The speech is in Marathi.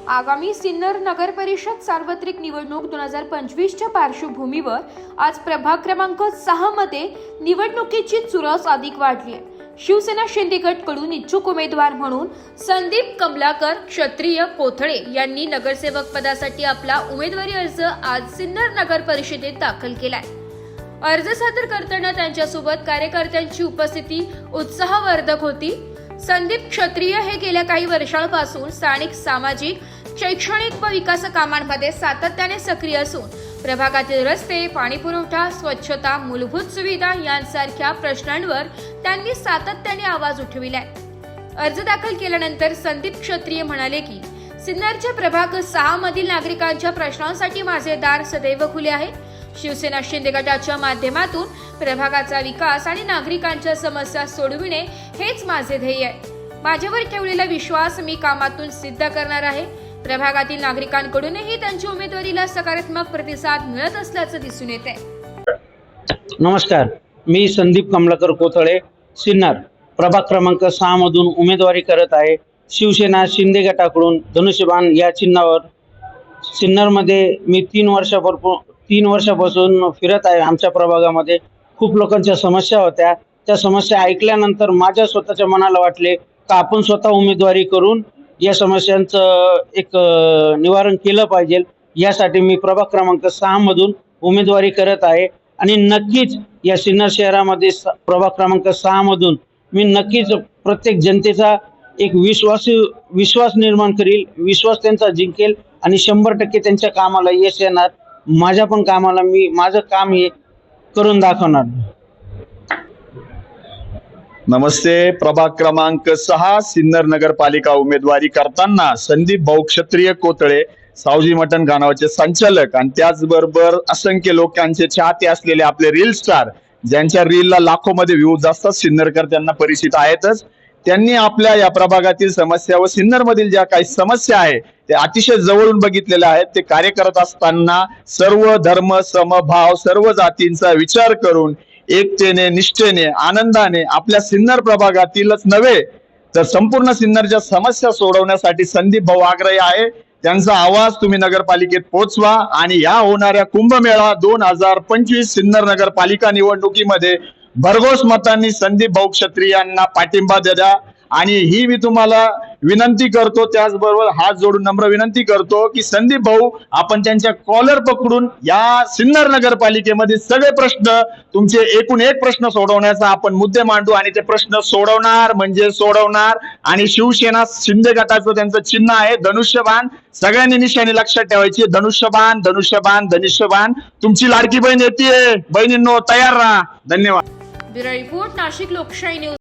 आगामी सिन्नर नगर परिषद सार्वत्रिक निवडणूक 2025च्या पार्श्वभूमीवर आज प्रभाग क्रमांक 6 मध्ये निवडणुकीची चुरस अधिक वाढली आहे। शिवसेना शिंदे गटकडून इच्छुक उमेदवार म्हणून संदीप कमलाकर क्षत्रिय कोथळे यांनी नगरसेवक पदासाठी आपला उमेदवारी अर्ज आज सिन्नर नगर परिषदेत दाखल केलाय। अर्ज सादर करताना त्यांच्यासोबत कार्यकर्त्यांची उपस्थिती उत्साहवर्धक होती। संदीप क्षत्रिय हे गेल्या काही वर्षांपासून स्थानिक सामाजिक, शैक्षणिक व विकास कामांमध्ये सातत्याने सक्रिय असून प्रभागातील रस्ते, पाणीपुरवठा, स्वच्छता, मूलभूत सुविधा यांसारख्या प्रश्नांवर त्यांनी सातत्याने आवाज उठविलाय। अर्ज दाखल केल्यानंतर संदीप क्षत्रिय म्हणाले की सिन्नरच्या प्रभाग 6 मधील नागरिकांच्या प्रश्नांसाठी माझे दार सदैव खुले आहे। शिवसेना शिंदे गटाच्या माध्यमातून प्रभागाचा विकास आणि नागरिकांच्या समस्या सोडविणे हेच माझे ध्येय आहे। माझ्यावर ठेवलेला विश्वास मी कामातून सिद्ध करणार आहे। प्रभागातील नागरिकांकडूनही त्यांच्या उमेदवारीला सकारात्मक प्रतिसाद मिळत असल्याचं दिसून येत आहे। नमस्कार, मी संदीप कमलाकर कोथळे सिन्नर प्रभाग क्रमांक 6 मधून उमेदवारी करत आहे। शिवसेना शिंदे गटाकडून धनुष्यबाण या चिन्हावर सिन्नरमध्ये मी 3 वर्षापासून फिरत आहे। आमच्या प्रभागामध्ये खूप लोकांच्या समस्या होत्या। त्या समस्या ऐकल्यानंतर माझ्या स्वतःच्या मनाला वाटले का आपण स्वतः उमेदवारी करून या समस्यांचं एक निवारण केलं पाहिजे। यासाठी मी प्रभाग क्रमांक 6 मधून उमेदवारी करत आहे आणि नक्कीच या सिन्नर शहरामध्ये प्रभाग क्रमांक 6 मधून मी नक्कीच प्रत्येक जनतेचा एक विश्वास निर्माण करील, विश्वास त्यांचा जिंकेल आणि 100% त्यांच्या कामाला यश येणार। माझ्या पण कामाला मी माझं काम हे करून दाखवणार। नमस्ते, प्रभाग क्रमांक 6 सिन्नर नगरपालिका उमेदवारी करताना संदीप भाऊ क्षत्रिय कोथळे सावजी मटण गावाचे संचालक आणि त्याचबरोबर असंख्य लोकांचे चाहते असलेले आपले रील स्टार, ज्यांच्या रीलला लाखोमध्ये व्ह्यूज असतात, सिन्नरकर त्यांना परिचित आहेतच। त्यांनी आपल्या या प्रभागातील समस्या व सिन्नर मधील ज्या काही समस्या आहे ते अतिशय जवळून बघितलेल्या आहेत। ते कार्य करत असताना सर्व धर्म, समभाव, सर्व जातींचा विचार करून एकतेने, निष्ठेने, आनंदाने आपल्या सिन्नर प्रभागातीलच नव्हे तर संपूर्ण सिन्नरच्या समस्या सोडवण्यासाठी संदीप भाऊ आग्रही आहे। त्यांचा आवाज तुम्ही नगरपालिकेत पोहोचवा आणि या होणाऱ्या कुंभमेळा 2025 सिन्नर नगरपालिका निवडणुकीमध्ये भरघोस मतांनी संदीप भाऊ क्षत्रियांना पाठिंबा द्या। आणि ही मी तुम्हाला विनंती करतो, त्याचबरोबर हात जोडून नम्र विनंती करतो की संदीप भाऊ आपण त्यांच्या कॉलर पकडून या सिन्नर नगरपालिकेमध्ये सगळे प्रश्न, तुमचे एकूण एक प्रश्न सोडवण्याचा आपण मुद्दे मांडू आणि ते प्रश्न सोडवणार म्हणजे सोडवणार। आणि शिवसेना शिंदे गटाचं त्यांचं चिन्ह आहे धनुष्यबाण। सगळ्यांनी निशाणी लक्षात ठेवायची, धनुष्यबाण धनुष्यबाण धनुष्यबाण। तुमची लाडकी बहीण येते, बहिणींनो तयार राहा। धन्यवाद। ब्युरो रिपोर्ट, नाशिक लोकशाही न्यूज।